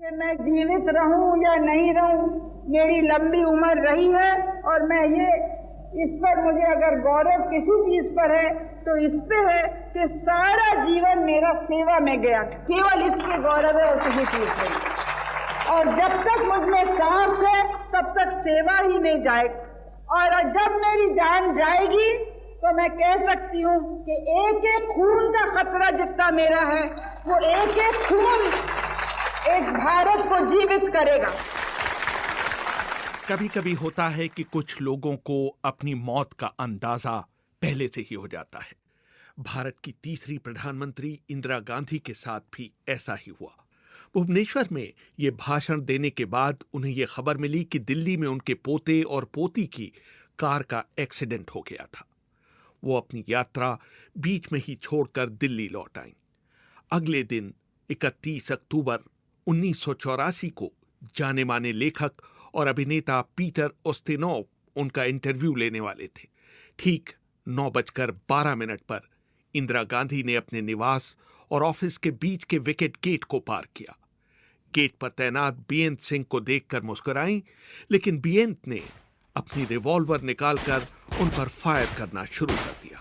कि मैं जीवित रहूं या नहीं रहूं, मेरी लंबी उम्र रही है और मैं इस पर मुझे अगर गौरव किसी चीज पर है तो इस पे है कि सारा जीवन मेरा सेवा में गया, केवल इसके गौरव है और किसी चीज पे नहीं। और जब तक मुझमें सांस है तब तक सेवा ही नहीं जाएगी, और जब मेरी जान जाएगी तो मैं कह सकती हूँ कि एक एक खून का खतरा जितना मेरा है, वो एक एक खून एक भारत को जीवित करेगा। कभी कभी होता है कि कुछ लोगों को अपनी मौत का अंदाजा पहले से ही हो जाता है। भारत की तीसरी प्रधानमंत्री इंदिरा गांधी के साथ भी ऐसा ही हुआ। भुवनेश्वर में ये भाषण देने के बाद उन्हें ये खबर मिली कि दिल्ली में उनके पोते और पोती की कार का एक्सीडेंट हो गया था। वो अपनी यात्रा बीच में ही छोड़कर दिल्ली लौट आईं। अगले दिन 31 अक्टूबर 1984 को जाने माने लेखक और अभिनेता पीटर उस्तिनोव उनका इंटरव्यू लेने वाले थे। ठीक 9:12 पर इंदिरा गांधी ने अपने निवास और ऑफिस के बीच के विकेट गेट को पार किया। गेट पर तैनात बीएन सिंह को देखकर मुस्कुराईं, लेकिन बीएन ने अपनी रिवॉल्वर निकालकर उन पर फायर करना शुरू कर दिया।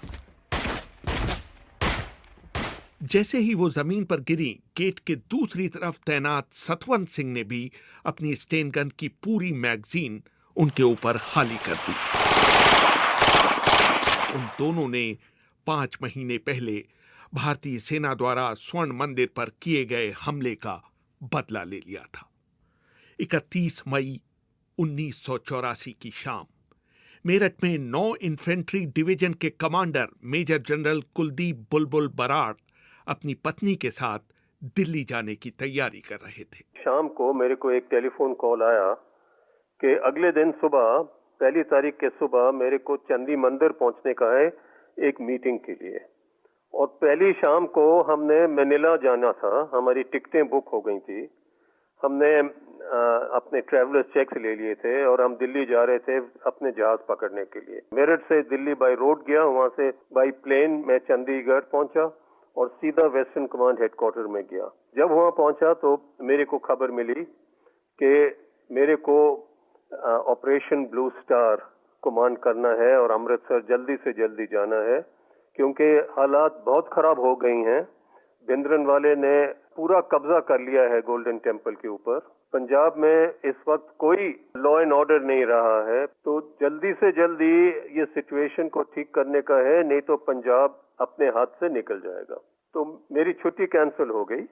जैसे ही वो जमीन पर गिरी, गेट के दूसरी तरफ तैनात सतवंत सिंह ने भी अपनी स्टेन गन की पूरी मैगजीन उनके ऊपर खाली कर दी। उन दोनों ने 5 महीने पहले भारतीय सेना द्वारा स्वर्ण मंदिर पर किए गए हमले का बदला ले लिया था। 31 मई 1984 की शाम मेरठ में 9 इन्फेंट्री डिवीजन के कमांडर मेजर जनरल कुलदीप बुलबुल बराड़ अपनी पत्नी के साथ दिल्ली जाने की तैयारी कर रहे थे। शाम को मेरे को एक टेलीफोन कॉल आया कि अगले दिन सुबह 1 तारीख के सुबह मेरे को चंदी मंदिर पहुंचने का है एक मीटिंग के लिए। और पहली शाम को हमने मैनिला जाना था, हमारी टिकटें बुक हो गई थी। हमने अपने ट्रैवलर्स चेक्स ले लिए थे और हम दिल्ली जा रहे थे अपने जहाज पकड़ने के लिए। मेरठ से दिल्ली बाय रोड गया, वहां से बाय प्लेन मैं चंडीगढ़ पहुंचा और सीधा वेस्टर्न कमांड हेडक्वार्टर में गया। जब वहां पहुंचा तो मेरे को खबर मिली कि मेरे को ऑपरेशन ब्लू स्टार कमांड करना है और अमृतसर जल्दी से जल्दी जाना है, क्योंकि हालात बहुत खराब हो गई हैं। भिंद्रन वाले ने पूरा कब्जा कर लिया है गोल्डन टेम्पल के ऊपर। पंजाब में इस वक्त कोई लॉ एंड ऑर्डर नहीं रहा है, तो जल्दी से जल्दी ये सिचुएशन को ठीक करने का है, नहीं तो पंजाब अपने हाथ से निकल जाएगा। तो मेरी छुट्टी कैंसिल हो गई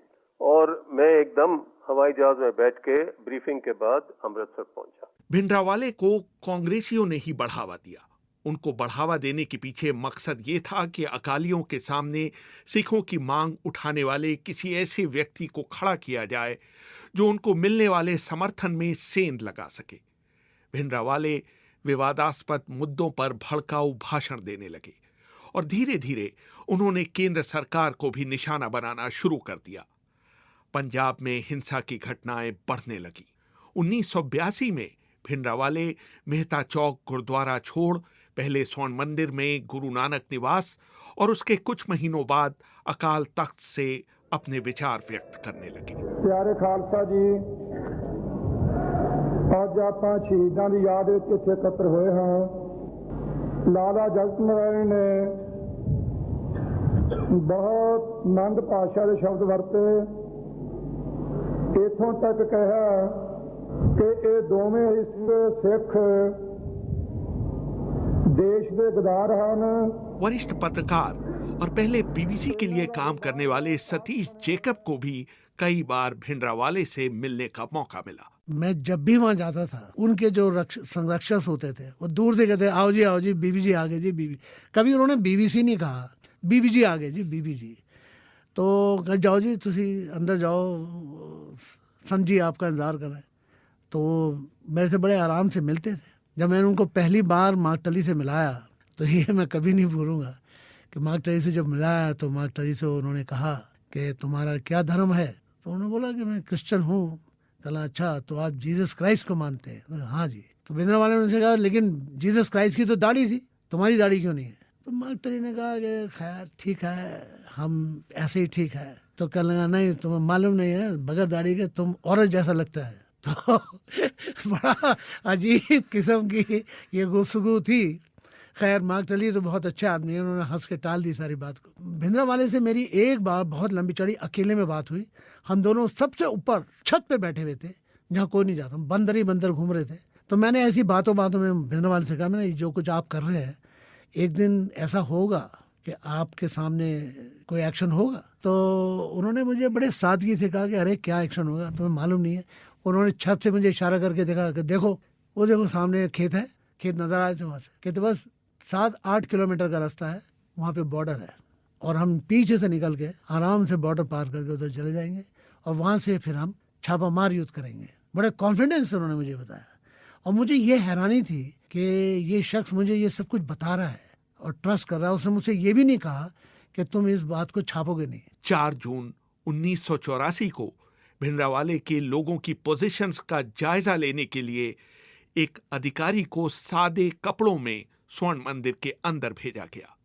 और मैं एकदम हवाई जहाज में बैठ के ब्रीफिंग के बाद अमृतसर पहुंचा। भिंडरावाले को कांग्रेसियों ने ही बढ़ावा दिया। उनको बढ़ावा देने के पीछे मकसद ये था कि अकालियों के सामने सिखों की मांग उठाने वाले किसी ऐसे व्यक्ति को खड़ा किया जाए जो उनको मिलने वाले समर्थन में सेंध लगा सके। भिंडरावाले विवादास्पद मुद्दों पर भड़काऊ भाषण देने लगे और धीरे धीरे उन्होंने केंद्र सरकार को भी निशाना बनाना शुरू कर दिया। पंजाब में हिंसा की घटनाएं बढ़ने लगी। 1982 में भिंडरावाले मेहता चौक गुरुद्वारा छोड़ पहले स्वर्ण मंदिर में गुरु नानक निवास और उसके कुछ महीनों बाद अकाल तख्त से अपने विचार व्यक्त करने लगे। प्यारे खालसा जी, आज ਆਪਾਂ ਸ਼ਹੀਦਾਂ ਦੀ ਯਾਦ ਵਿੱਚ ਇੱਥੇ ਇਕੱਤਰ ਹੋਏ ਹਾਂ। ਲਾਲਾ ਜਗਤ ਨਾਰਾਇਣ ਨੇ ਬਹੁਤ ਮੰਦ ਭਾਸ਼ਾ ਦੇ ਸ਼ਬਦ ਵਰਤੇ, ਇੱਥੋਂ ਤੱਕ ਕਿਹਾ ਕਿ ਇਹ ਦੋਵੇਂ ਸਿੱਖ देश के गद्दार हैं। वरिष्ठ पत्रकार और पहले बीबीसी के लिए काम करने वाले सतीश जेकब को भी कई बार भिंडरावाले से मिलने का मौका मिला। मैं जब भी वहां जाता था, उनके जो संरक्षक होते थे वो दूर से कहते आओ जी बीबीजी आ गए जी बीबी। कभी उन्होंने बीबीसी नहीं कहा, बीबीजी आ गए जी बीबीजी। तो जाओ जी तुसी अंदर जाओ, संत जी आपका इंतजार कर रहे हैं। तो मेरे से बड़े आराम से मिलते थे। जब मैंने उनको पहली बार मार्कटली से मिलाया तो ये मैं कभी नहीं भूलूंगा कि मार्कटली से जब मिलाया तो मार्कटली से उन्होंने कहा कि तुम्हारा क्या धर्म है? तो उन्होंने बोला कि मैं क्रिश्चियन हूँ। चला अच्छा, तो आप जीसस क्राइस्ट को मानते हैं? हाँ जी। तो भिंडरावाले ने उनसे कहा लेकिन जीसस क्राइस्ट की तो दाढ़ी थी, तुम्हारी दाढ़ी क्यों नहीं है? तो मार्कटली ने कहा कि खैर ठीक है, हम ऐसे ही ठीक है। तो कहने लगा नहीं तुम्हें मालूम नहीं है, बगैर दाढ़ी के तुम औरत जैसा लगता है। तो बड़ा अजीब किस्म की ये गुफ्तगू थी। खैर मार्क टली तो बहुत अच्छे आदमी है, उन्होंने हंस के टाल दी सारी बात को। भिंडरावाले से मेरी एक बार बहुत लंबी चौड़ी अकेले में बात हुई। हम दोनों सबसे ऊपर छत पे बैठे हुए थे जहाँ कोई नहीं जाता, बंदर ही बंदर घूम रहे थे। तो मैंने ऐसी बातों बातों में भिंडरावाले से कहा, मैंने जो कुछ आप कर रहे हैं एक दिन ऐसा होगा कि आपके सामने कोई एक्शन होगा। तो उन्होंने मुझे बड़े सादगी से कहा कि अरे क्या एक्शन होगा, तुम्हें मालूम नहीं है। उन्होंने छत से मुझे इशारा करके देखा कि देखो वो देखो सामने खेत है, खेत नज़र आए थे वहाँ से। कहते बस 7-8 किलोमीटर का रास्ता है, वहाँ पे बॉर्डर है और हम पीछे से निकल के आराम से बॉर्डर पार करके उधर चले जाएंगे और वहाँ से फिर हम छापामार युद्ध करेंगे। बड़े कॉन्फिडेंस से उन्होंने मुझे बताया और मुझे ये हैरानी थी कि ये शख्स मुझे ये सब कुछ बता रहा है और ट्रस्ट कर रहा है। उसने मुझसे ये भी नहीं कहा कि तुम इस बात को छापोगे नहीं। 4 जून 1984 को भिंडरावाले के लोगों की पोजीशंस का जायजा लेने के लिए एक अधिकारी को सादे कपड़ों में स्वर्ण मंदिर के अंदर भेजा गया।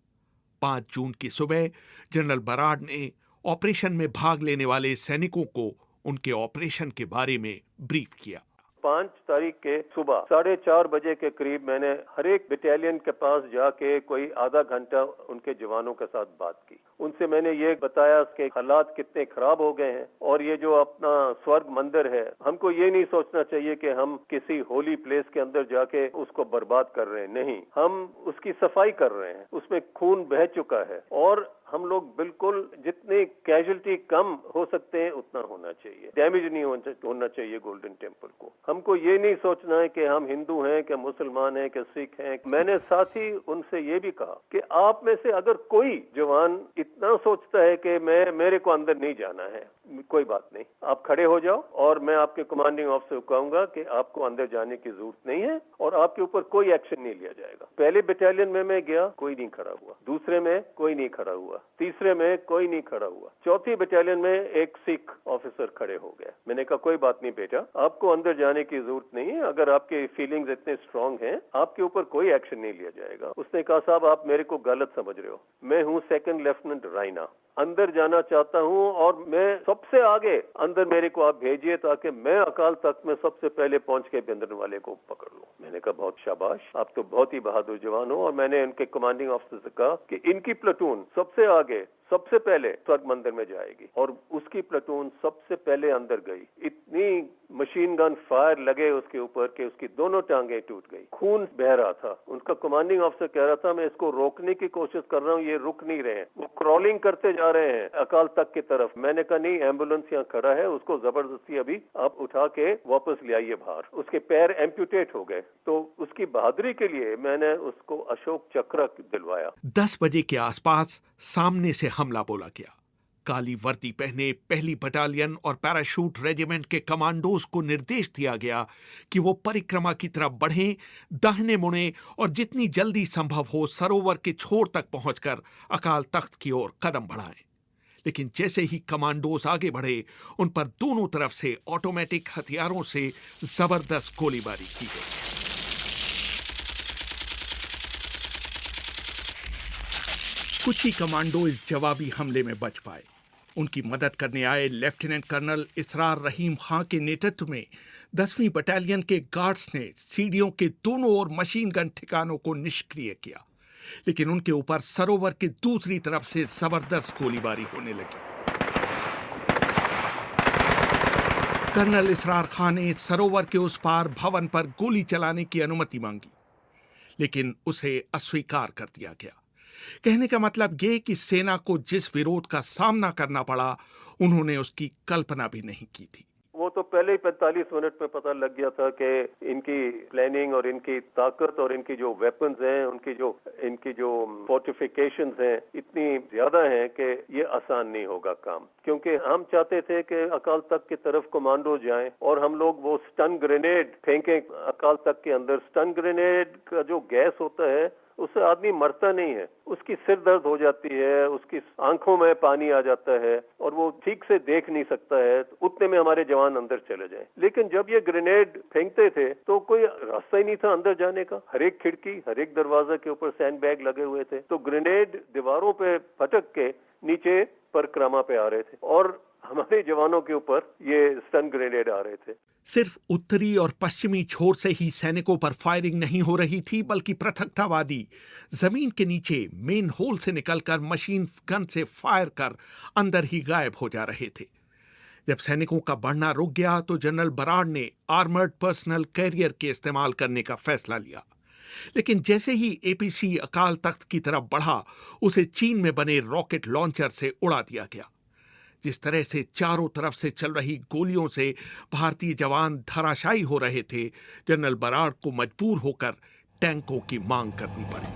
5 जून की सुबह जनरल बराड़ ने ऑपरेशन में भाग लेने वाले सैनिकों को उनके ऑपरेशन के बारे में ब्रीफ किया। 5 तारीख के सुबह 4:30 बजे के करीब मैंने हर एक बटालियन के पास जाके कोई आधा घंटा उनके जवानों के साथ बात की। उनसे मैंने ये बताया कि हालात कितने खराब हो गए हैं और ये जो अपना स्वर्ग मंदिर है, हमको ये नहीं सोचना चाहिए कि हम किसी होली प्लेस के अंदर जाके उसको बर्बाद कर रहे हैं। नहीं, हम उसकी सफाई कर रहे हैं, उसमें खून बह चुका है और हम लोग बिल्कुल जितनी कैजुअलिटी कम हो सकते हैं उतना होना चाहिए, डैमेज नहीं होना चाहिए गोल्डन टेम्पल को। हमको ये नहीं सोचना है कि हम हिंदू हैं कि मुसलमान हैं कि सिख हैं। मैंने साथ ही उनसे ये भी कहा कि आप में से अगर कोई जवान इतना सोचता है कि मेरे को अंदर नहीं जाना है, कोई बात नहीं, आप खड़े हो जाओ और मैं आपके कमांडिंग ऑफिसर को कहूंगा कि आपको अंदर जाने की जरूरत नहीं है और आपके ऊपर कोई एक्शन नहीं लिया जाएगा। पहले बटालियन में मैं गया, कोई नहीं खड़ा हुआ। दूसरे में कोई नहीं खड़ा हुआ। तीसरे में कोई नहीं खड़ा हुआ। चौथी बटालियन में एक सिख ऑफिसर खड़े हो गया। मैंने कहा कोई बात नहीं बेटा, आपको अंदर जाने की जरूरत नहीं है। अगर आपके फीलिंग्स इतने स्ट्रांग हैं, आपके ऊपर कोई एक्शन नहीं लिया जाएगा। उसने कहा साहब आप मेरे को गलत समझ रहे हो, मैं हूँ 2nd लेफ्टिनेंट रायना, अंदर जाना चाहता हूँ और मैं सबसे आगे अंदर मेरे को आप भेजिए ताकि मैं अकाल तख्त में सबसे पहले पहुंच के भिंडरावाले को पकड़ लूं। मैंने कहा बहुत शाबाश, आप तो बहुत ही बहादुर जवान हो। और मैंने उनके कमांडिंग ऑफिसर से कहा कि इनकी प्लाटून सबसे आगे सबसे पहले स्वर्ग मंदिर में जाएगी और उसकी प्लाटून सबसे पहले अंदर गई। इतनी मशीन गन फायर लगे उसके ऊपर कि उसकी दोनों टांगे टूट गई, खून बह रहा था। उनका कमांडिंग ऑफिसर कह रहा था मैं इसको रोकने की कोशिश कर रहा हूँ, ये रुक नहीं रहे हैं, वो क्रॉलिंग करते जा रहे हैं अकाल तख्त की तरफ। मैंने कहा नहीं, एम्बुलेंस यहाँ खड़ा है, उसको जबरदस्ती अभी आप उठा के वापस ले आइए बाहर। उसके पैर एम्प्यूटेट हो गए, तो उसकी बहादुरी के लिए मैंने उसको अशोक चक्र दिलवाया। 10 बजे के आसपास सामने से हमला बोला गया। काली वर्दी पहने पहली बटालियन और पैराशूट रेजिमेंट के कमांडोज को निर्देश दिया गया कि वो परिक्रमा की तरफ बढ़ें, दाहिने मुड़ें और जितनी जल्दी संभव हो सरोवर के छोर तक पहुंचकर अकाल तख्त की ओर कदम बढ़ाएं। लेकिन जैसे ही कमांडोज आगे बढ़े, उन पर दोनों तरफ से ऑटोमेटिक हथियारों से जबरदस्त गोलीबारी की गई। कुछ ही कमांडो इस जवाबी हमले में बच पाए। उनकी मदद करने आए लेफ्टिनेंट कर्नल इसरार रहीम खां के नेतृत्व में 10वीं बटालियन के गार्ड्स ने सीढ़ियों के दोनों ओर मशीन गन ठिकानों को निष्क्रिय किया, लेकिन उनके ऊपर सरोवर के दूसरी तरफ से जबरदस्त गोलीबारी होने लगी। कर्नल इसरार खां ने सरोवर के उस पार भवन पर गोली चलाने की अनुमति मांगी, लेकिन उसे अस्वीकार कर दिया गया। कहने का मतलब यह कि सेना को जिस विरोध का सामना करना पड़ा, उन्होंने उसकी कल्पना भी नहीं की थी। वो तो पहले ही 45 मिनट में पता लग गया था कि इनकी प्लानिंग और इनकी ताकत और इनकी जो वेपन्स हैं, इनकी जो फोर्टिफिकेशंस हैं, इतनी ज्यादा हैं कि ये आसान नहीं होगा काम। क्योंकि हम चाहते थे कि अकाल तख्त की तरफ कमांडो जाएं और हम लोग वो स्टन ग्रेनेड फेंकें अकाल तख्त के अंदर। स्टन ग्रेनेड का जो गैस होता है उससे आदमी मरता नहीं है, उसकी सिर दर्द हो जाती है, उसकी आंखों में पानी आ जाता है और वो ठीक से देख नहीं सकता है। तो उतने में हमारे जवान अंदर चले जाएं। लेकिन जब ये ग्रेनेड फेंकते थे तो कोई रास्ता ही नहीं था अंदर जाने का। हर एक खिड़की, हर एक दरवाजा के ऊपर सैंड बैग लगे हुए थे, तो ग्रेनेड दीवारों पे फटक के नीचे परिक्रमा पे आ रहे थे और हमारे जवानों के ऊपर ये स्टन ग्रेनेड आ रहे थे। सिर्फ उत्तरी और पश्चिमी छोर से ही सैनिकों पर फायरिंग नहीं हो रही थी, बल्कि पृथकतावादी जमीन के नीचे मेन होल से निकलकर मशीन गन से फायर कर अंदर ही गायब हो जा रहे थे। जब सैनिकों का बढ़ना रुक गया तो जनरल बराड़ ने आर्मर्ड पर्सनल कैरियर के इस्तेमाल करने का फैसला लिया। लेकिन जैसे ही एपीसी अकाल तख्त की तरफ बढ़ा, उसे चीन में बने रॉकेट लॉन्चर से उड़ा दिया गया। जिस तरह से चारों तरफ से चल रही गोलियों से भारतीय जवान धराशायी हो रहे थे, जनरल बराड़ को मजबूर होकर टैंकों की मांग करनी पड़ी।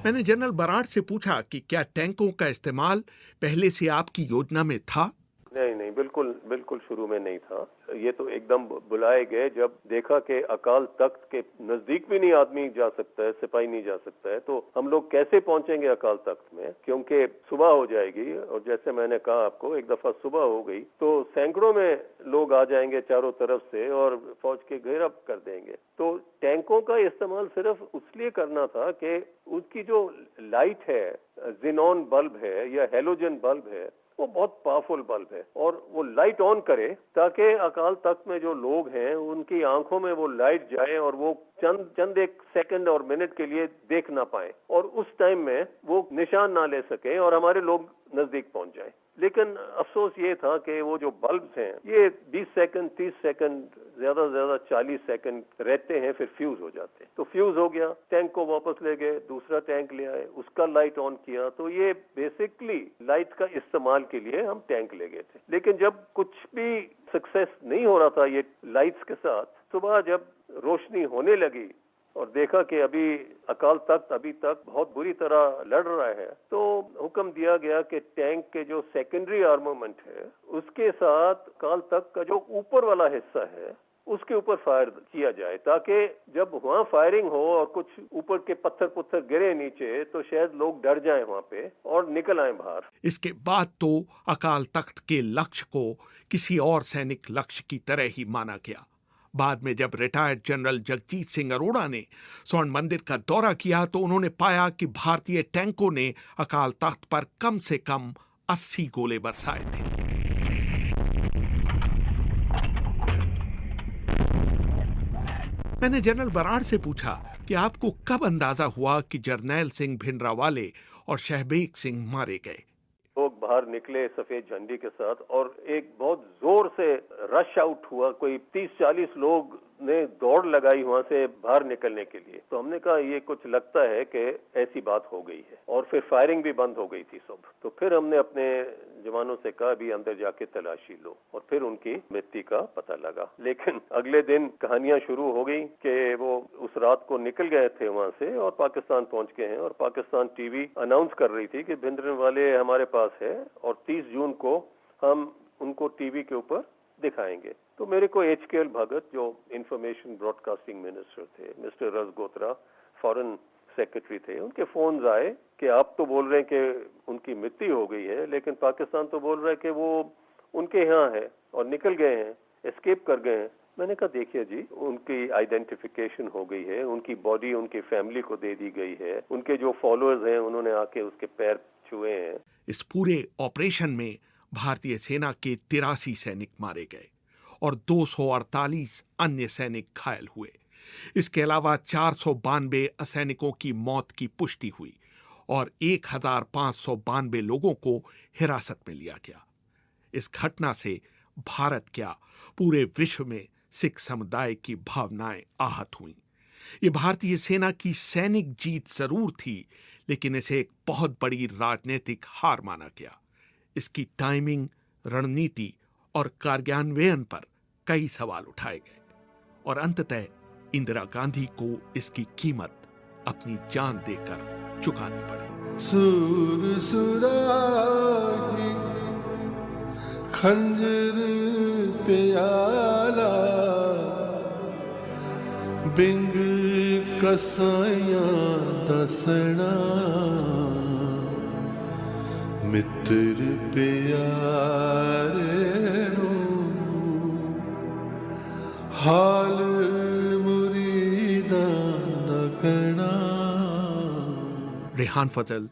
मैंने जनरल बराड़ से पूछा कि क्या टैंकों का इस्तेमाल पहले से आपकी योजना में था? नहीं, बिल्कुल शुरू में नहीं था। ये तो एकदम बुलाए गए जब देखा कि अकाल तख्त के नजदीक भी नहीं आदमी जा सकता है, सिपाही नहीं जा सकता है, तो हम लोग कैसे पहुंचेंगे अकाल तख्त में, क्योंकि सुबह हो जाएगी। और जैसे मैंने कहा आपको, एक दफा सुबह हो गई तो सैकड़ों में लोग आ जाएंगे चारों तरफ से और फौज के घेराव कर देंगे। तो टैंकों का इस्तेमाल सिर्फ उसलिए करना था कि उसकी जो लाइट है, जिनॉन बल्ब है या हेलोजन बल्ब है, वो बहुत पावरफुल बल्ब है और वो लाइट ऑन करे ताकि अकाल तख्त में जो लोग हैं उनकी आंखों में वो लाइट जाए और वो चंद एक सेकंड और मिनट के लिए देख ना पाए और उस टाइम में वो निशान ना ले सके और हमारे लोग नजदीक पहुंच जाए। लेकिन अफसोस ये था कि वो जो बल्ब्स हैं ये 20 सेकंड, 30 सेकंड, ज्यादा से ज्यादा 40 सेकंड रहते हैं, फिर फ्यूज हो जाते हैं। तो फ्यूज हो गया, टैंक को वापस ले गए, दूसरा टैंक ले आए, उसका लाइट ऑन किया। तो ये बेसिकली लाइट का इस्तेमाल के लिए हम टैंक ले गए थे। लेकिन जब कुछ भी सक्सेस नहीं हो रहा था ये लाइट्स के साथ, सुबह जब रोशनी होने लगी और देखा कि अभी अकाल तख्त अभी तक बहुत बुरी तरह लड़ रहा है, तो हुक्म दिया गया कि टैंक के जो सेकेंडरी आर्मामेंट है उसके साथ अकाल तख्त का जो ऊपर वाला हिस्सा है उसके ऊपर फायर किया जाए, ताकि जब वहाँ फायरिंग हो और कुछ ऊपर के पत्थर गिरे नीचे तो शायद लोग डर जाएं वहाँ पे और निकल आए बाहर। इसके बाद तो अकाल तख्त के लक्ष्य को किसी और सैनिक लक्ष्य की तरह ही माना गया। बाद में जब रिटायर्ड जनरल जगजीत सिंह अरोड़ा ने स्वर्ण मंदिर का दौरा किया तो उन्होंने पाया कि भारतीय टैंकों ने अकाल तख्त पर कम से कम 80 गोले बरसाए थे। मैंने जनरल बराड़ से पूछा कि आपको कब अंदाजा हुआ कि जरनैल सिंह भिंडरावाले और शहबेग सिंह मारे गए? लोग बाहर निकले सफेद झंडी के साथ और एक बहुत जोर से रश आउट हुआ। कोई 30-40 लोग ने दौड़ लगाई वहां से बाहर निकलने के लिए। तो हमने कहा ये कुछ लगता है कि ऐसी बात हो गई है और फिर फायरिंग भी बंद हो गई थी सब। तो फिर हमने अपने जवानों से कहा भी अंदर जाके तलाशी लो और फिर उनकी मृत्यु का पता लगा। लेकिन अगले दिन कहानियां शुरू हो गई कि वो उस रात को निकल गए थे वहां से और पाकिस्तान पहुंच गए हैं और पाकिस्तान टीवी अनाउंस कर रही थी कि भिंडरावाले हमारे पास है और 30 जून को हम उनको टीवी के ऊपर दिखाएंगे। तो मेरे को HKL भगत जो इंफॉर्मेशन ब्रॉडकास्टिंग मिनिस्टर थे, मिस्टर रस गोत्रा फॉरेन सेक्रेटरी थे, उनके फोन आए कि आप तो बोल रहे हैं कि उनकी मृत्यु हो गई है, लेकिन पाकिस्तान तो बोल रहा है कि वो उनके यहाँ है और निकल गए हैं, एस्केप कर गए हैं। मैंने कहा देखिए जी, उनकी आइडेंटिफिकेशन हो गई है, उनकी बॉडी उनकी फैमिली को दे दी गई है, उनके जो फॉलोअर्स हैं उन्होंने आके उसके पैर छुए हैं। इस पूरे ऑपरेशन में भारतीय सेना के 83 सैनिक मारे गए और 248 अन्य सैनिक घायल हुए। इसके अलावा 492 असैनिकों की मौत की पुष्टि हुई और 1592 लोगों को हिरासत में लिया गया। इस घटना से भारत क्या पूरे विश्व में सिख समुदाय की भावनाएं आहत हुईं। ये भारतीय सेना की सैनिक जीत जरूर थी, लेकिन इसे एक बहुत बड़ी राजनीतिक हार माना गया। इसकी टाइमिंग, रणनीति और कार्यान्वयन पर कई सवाल उठाए गए और अंततः इंदिरा गांधी को इसकी कीमत अपनी जान देकर चुकानी पड़ी। सुर सुराही खंजर प्याला बिंग कसाया दसना मित्र प्यारे नो हाल मुरीदा दकना। रेहान फजल,